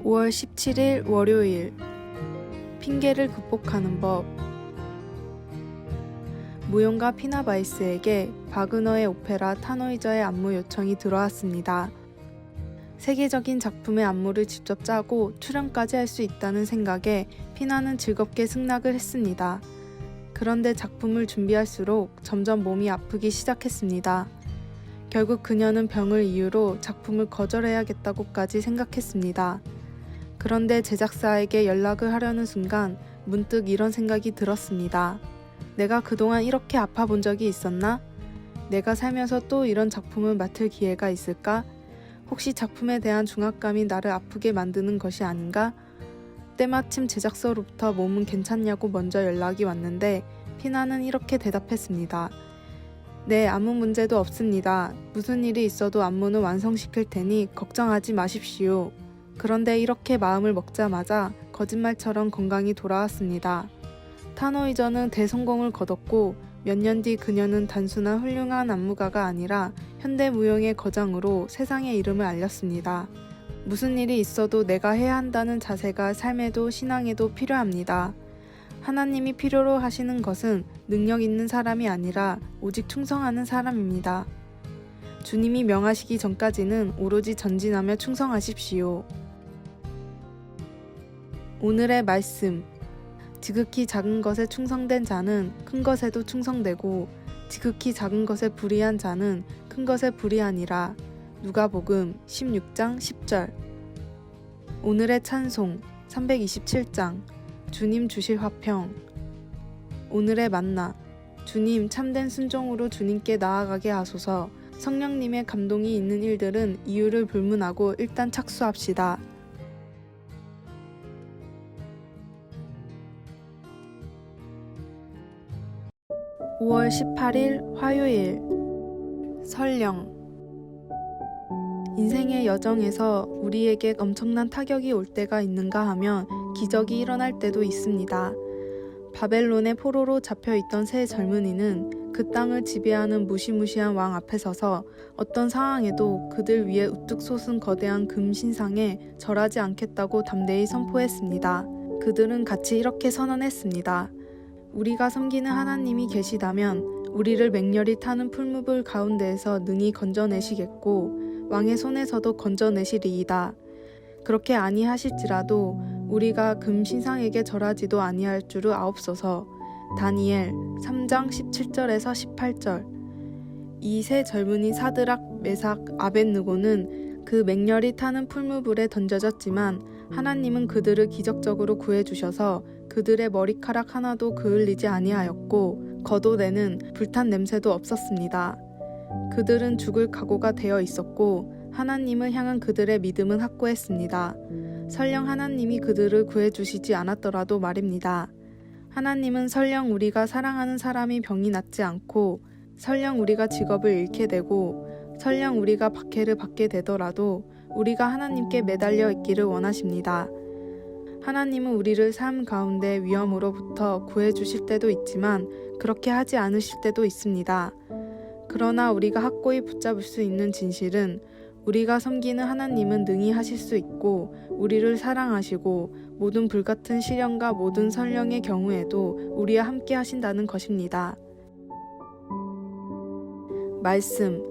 5월 17일 월요일. 핑계를 극복하는 법. 무용가 피나 바이스에게 바그너의 오페라 타노이저의 안무 요청이 들어왔습니다. 세계적인 작품의 안무를 직접 짜고 출연까지 할 수 있다는 생각에 피나는 즐겁게 승낙을 했습니다. 그런데 작품을 준비할수록 점점 몸이 아프기 시작했습니다. 결국 그녀는 병을 이유로 작품을 거절해야겠다고까지 생각했습니다. 그런데 제작사에게 연락을 하려는 순간 문득 이런 생각이 들었습니다. 내가 그동안 이렇게 아파본 적이 있었나? 내가 살면서 또 이런 작품을 맡을 기회가 있을까? 혹시 작품에 대한 중압감이 나를 아프게 만드는 것이 아닌가? 때마침 제작사로부터 몸은 괜찮냐고 먼저 연락이 왔는데 피나는 이렇게 대답했습니다. 네, 아무 문제도 없습니다. 무슨 일이 있어도 안무는 완성시킬 테니 걱정하지 마십시오. 그런데 이렇게 마음을 먹자마자 거짓말처럼 건강이 돌아왔습니다. 타노이저는 대성공을 거뒀고 몇 년 뒤 그녀는 단순한 훌륭한 안무가가 아니라 현대무용의 거장으로 세상의 이름을 알렸습니다. 무슨 일이 있어도 내가 해야 한다는 자세가 삶에도 신앙에도 필요합니다. 하나님이 필요로 하시는 것은 능력 있는 사람이 아니라 오직 충성하는 사람입니다. 주님이 명하시기 전까지는 오로지 전진하며 충성하십시오. 오늘의 말씀. 지극히 작은 것에 충성된 자는 큰 것에도 충성되고 지극히 작은 것에 불의한 자는 큰 것에 불의하니라. 누가복음 16장 10절. 오늘의 찬송 327장. 주님 주실 화평. 오늘의 만나. 주님 참된 순종으로 주님께 나아가게 하소서. 성령님의 감동이 있는 일들은 이유를 불문하고 일단 착수합시다. 5월 18일 화요일. 설령. 인생의 여정에서 우리에게 엄청난 타격이 올 때가 있는가 하면 기적이 일어날 때도 있습니다. 바벨론의 포로로 잡혀있던 세 젊은이는 그 땅을 지배하는 무시무시한 왕 앞에 서서 어떤 상황에도 그들 위에 우뚝 솟은 거대한 금 신상에 절하지 않겠다고 담대히 선포했습니다. 그들은 같이 이렇게 선언했습니다. 우리가 섬기는 하나님이 계시다면 우리를 맹렬히 타는 풀무불 가운데에서 능히 건져내시겠고 왕의 손에서도 건져내시리이다. 그렇게 아니하실지라도 우리가 금 신상에게 절하지도 아니할 줄을 아옵소서. 다니엘 3장 17절에서 18절. 이 세 젊은이 사드락, 메삭, 아벳느고는 그 맹렬히 타는 풀무불에 던져졌지만 하나님은 그들을 기적적으로 구해주셔서 그들의 머리카락 하나도 그을리지 아니하였고 겉옷에는 불탄 냄새도 없었습니다. 그들은 죽을 각오가 되어 있었고 하나님을 향한 그들의 믿음은 확고했습니다. 설령 하나님이 그들을 구해주시지 않았더라도 말입니다. 하나님은 설령 우리가 사랑하는 사람이 병이 낫지 않고 설령 우리가 직업을 잃게 되고 설령 우리가 박해를 받게 되더라도 우리가 하나님께 매달려 있기를 원하십니다. 하나님은 우리를 삶 가운데 위험으로부터 구해주실 때도 있지만 그렇게 하지 않으실 때도 있습니다. 그러나 우리가 확고히 붙잡을 수 있는 진실은 우리가 섬기는 하나님은 능히 하실 수 있고 우리를 사랑하시고 모든 불같은 시련과 모든 설령의 경우에도 우리와 함께 하신다는 것입니다. 말씀.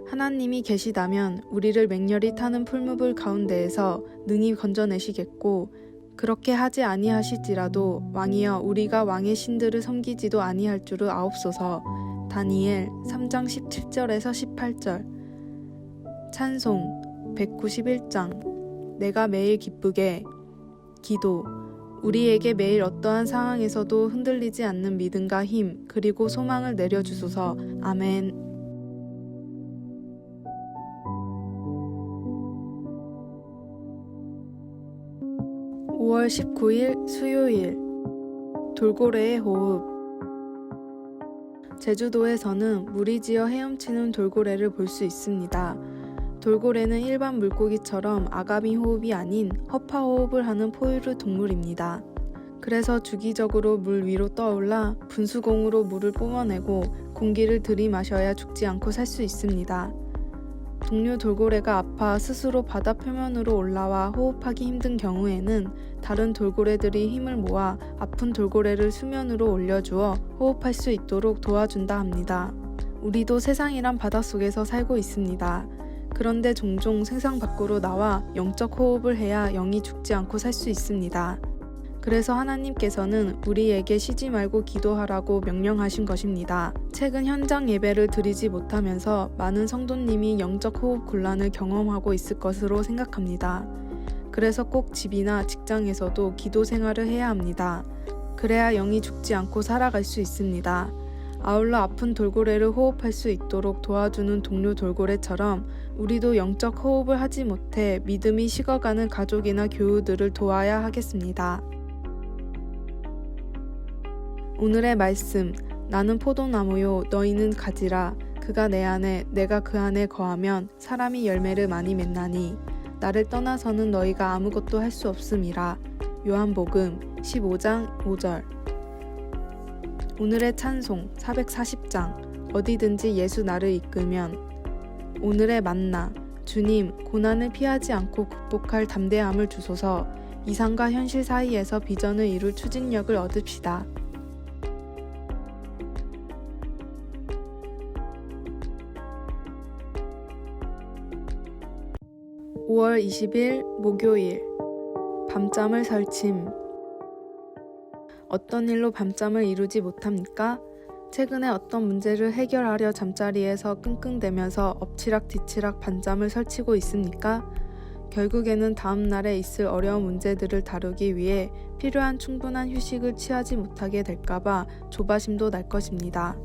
하나님이 계시다면 우리를 맹렬히 타는 풀무불 가운데에서 능히 건져내시겠고 그렇게 하지 아니하실지라도 왕이여 우리가 왕의 신들을 섬기지도 아니할 줄을 아옵소서. 다니엘 3장 17절에서 18절. 찬송 191장. 내가 매일 기쁘게. 기도. 우리에게 매일 어떠한 상황에서도 흔들리지 않는 믿음과 힘 그리고 소망을 내려주소서. 아멘. 5월 19일 수요일. 돌고래의 호흡. 제주도에서는 물이 지어 헤엄치는 돌고래를 볼 수 있습니다. 돌고래는 일반 물고기처럼 아가미 호흡이 아닌 허파 호흡을 하는 포유류 동물입니다. 그래서 주기적으로 물 위로 떠올라 분수공으로 물을 뿜어내고 공기를 들이마셔야 죽지 않고 살 수 있습니다. 동료 돌고래가 아파 스스로 바다 표면으로 올라와 호흡하기 힘든 경우에는 다른 돌고래들이 힘을 모아 아픈 돌고래를 수면으로 올려주어 호흡할 수 있도록 도와준다 합니다. 우리도 세상이란 바닷속에서 살고 있습니다. 그런데 종종 세상 밖으로 나와 영적 호흡을 해야 영이 죽지 않고 살 수 있습니다. 그래서 하나님께서는 우리에게 쉬지 말고 기도하라고 명령하신 것입니다. 최근 현장 예배를 드리지 못하면서 많은 성도님이 영적 호흡 곤란을 경험하고 있을 것으로 생각합니다. 그래서 꼭 집이나 직장에서도 기도 생활을 해야 합니다. 그래야 영이 죽지 않고 살아갈 수 있습니다. 아울러 아픈 돌고래를 호흡할 수 있도록 도와주는 동료 돌고래처럼 우리도 영적 호흡을 하지 못해 믿음이 식어가는 가족이나 교우들을 도와야 하겠습니다. 오늘의 말씀, 나는 포도나무요 너희는 가지라. 그가 내 안에 내가 그 안에 거하면 사람이 열매를 많이 맺나니 나를 떠나서는 너희가 아무것도 할 수 없음이라. 요한복음 15장 5절. 오늘의 찬송 440장 어디든지 예수 나를 이끌면. 오늘의 만나, 주님 고난을 피하지 않고 극복할 담대함을 주소서. 이상과 현실 사이에서 비전을 이룰 추진력을 얻읍시다. 5월 20일 목요일. 밤잠을 설침. 어떤 일로 밤잠을 이루지 못합니까? 최근에 어떤 문제를 해결하려 잠자리에서 끙끙대면서 엎치락뒤치락 밤잠을 설치고 있습니까? 결국에는 다음 날에 있을 어려운 문제들을 다루기 위해 필요한 충분한 휴식을 취하지 못하게 될까봐 조바심도 날 것입니다.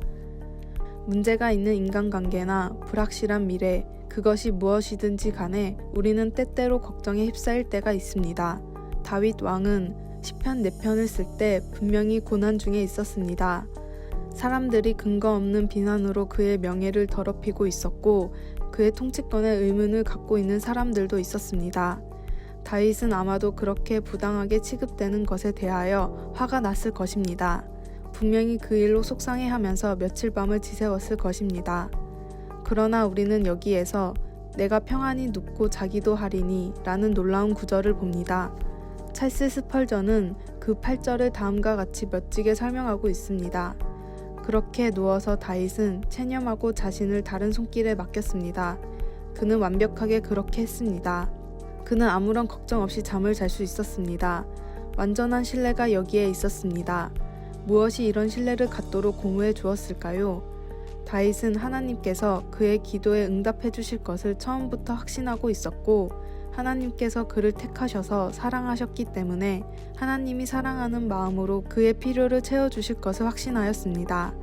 문제가 있는 인간관계나 불확실한 미래, 그것이 무엇이든지 간에 우리는 때때로 걱정에 휩싸일 때가 있습니다. 다윗 왕은 시편 4편을 쓸 때 분명히 고난 중에 있었습니다. 사람들이 근거 없는 비난으로 그의 명예를 더럽히고 있었고 그의 통치권에 의문을 갖고 있는 사람들도 있었습니다. 다윗은 아마도 그렇게 부당하게 취급되는 것에 대하여 화가 났을 것입니다. 분명히 그 일로 속상해하면서 며칠 밤을 지새웠을 것입니다. 그러나 우리는 여기에서 내가 평안히 눕고 자기도 하리니 라는 놀라운 구절을 봅니다. 찰스 스펄전은 그 8절을 다음과 같이 멋지게 설명하고 있습니다. 그렇게 누워서 다윗은 체념하고 자신을 다른 손길에 맡겼습니다. 그는 완벽하게 그렇게 했습니다. 그는 아무런 걱정 없이 잠을 잘 수 있었습니다. 완전한 신뢰가 여기에 있었습니다. 무엇이 이런 신뢰를 갖도록 공유해 주었을까요? 다윗은 하나님께서 그의 기도에 응답해 주실 것을 처음부터 확신하고 있었고 하나님께서 그를 택하셔서 사랑하셨기 때문에 하나님이 사랑하는 마음으로 그의 필요를 채워주실 것을 확신하였습니다.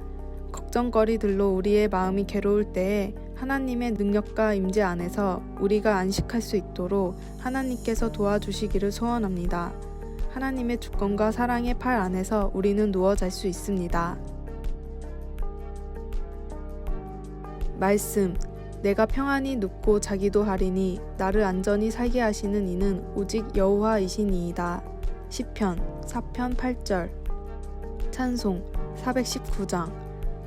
걱정거리들로 우리의 마음이 괴로울 때에 하나님의 능력과 임재 안에서 우리가 안식할 수 있도록 하나님께서 도와주시기를 소원합니다. 하나님의 주권과 사랑의 팔 안에서 우리는 누워 잘 수 있습니다. 말씀, 내가 평안히 눕고 자기도 하리니 나를 안전히 살게 하시는 이는 오직 여호와이시니이다. 시편 4편 8절. 찬송 419장.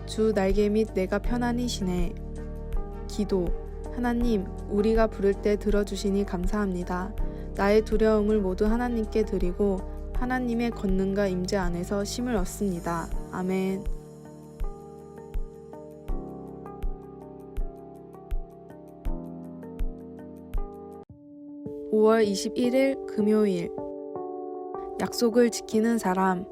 주 날개 및 내가 편안히 쉬네. 기도, 하나님 우리가 부를 때 들어주시니 감사합니다. 나의 두려움을 모두 하나님께 드리고 하나님의 권능과 임재 안에서 쉼을 얻습니다. 아멘. 5월 21일 금요일. 약속을 지키는 사람.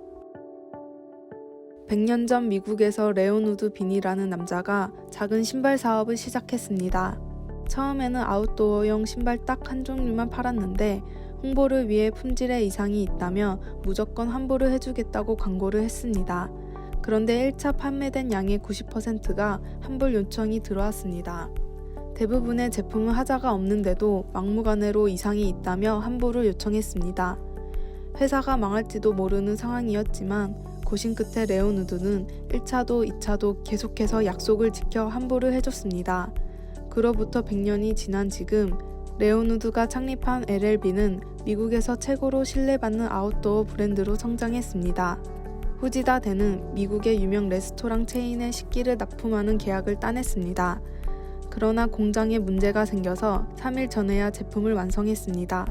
100년 전 미국에서 레오누드 빈이라는 남자가 작은 신발 사업을 시작했습니다. 처음에는 아웃도어용 신발 딱 한 종류만 팔았는데 홍보를 위해 품질에 이상이 있다며 무조건 환불을 해주겠다고 광고를 했습니다. 그런데 1차 판매된 양의 90%가 환불 요청이 들어왔습니다. 대부분의 제품은 하자가 없는데도 막무가내로 이상이 있다며 환불을 요청했습니다. 회사가 망할지도 모르는 상황이었지만 고심 끝에 레오누드는 1차도 2차도 계속해서 약속을 지켜 환불을 해줬습니다. 그로부터 100년이 지난 지금 레오누드가 창립한 LLB는 미국에서 최고로 신뢰받는 아웃도어 브랜드로 성장했습니다. 후지다 대는 미국의 유명 레스토랑 체인의 식기를 납품하는 계약을 따냈습니다. 그러나 공장에 문제가 생겨서 3일 전에야 제품을 완성했습니다.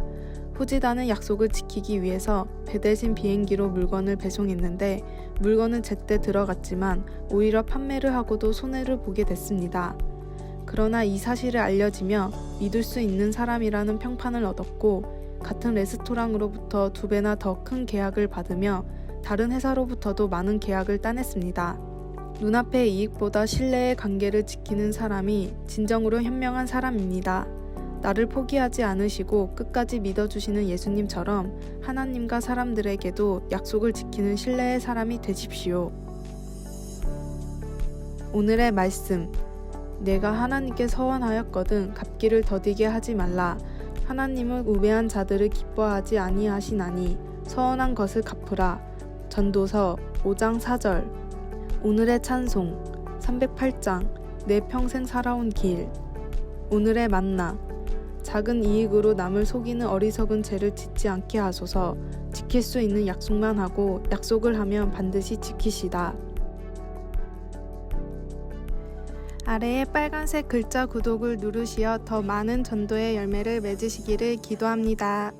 후지다는 약속을 지키기 위해서 배 대신 비행기로 물건을 배송했는데 물건은 제때 들어갔지만 오히려 판매를 하고도 손해를 보게 됐습니다. 그러나 이 사실을 알려지며 믿을 수 있는 사람이라는 평판을 얻었고 같은 레스토랑으로부터 2배나 더 큰 계약을 받으며 다른 회사로부터도 많은 계약을 따냈습니다. 눈앞의 이익보다 신뢰의 관계를 지키는 사람이 진정으로 현명한 사람입니다. 나를 포기하지 않으시고 끝까지 믿어주시는 예수님처럼 하나님과 사람들에게도 약속을 지키는 신뢰의 사람이 되십시오. 오늘의 말씀. 내가 하나님께 서원하였거든 갚기를 더디게 하지 말라. 하나님은 우매한 자들을 기뻐하지 아니하시나니 서원한 것을 갚으라. 전도서 5장 4절. 오늘의 찬송 308장 내 평생 살아온 길. 오늘의 만나. 작은 이익으로 남을 속이는 어리석은 죄를 짓지 않게 하소서. 지킬 수 있는 약속만 하고 약속을 하면 반드시 지키시다. 아래의 빨간색 글자 구독을 누르시어 더 많은 전도의 열매를 맺으시기를 기도합니다.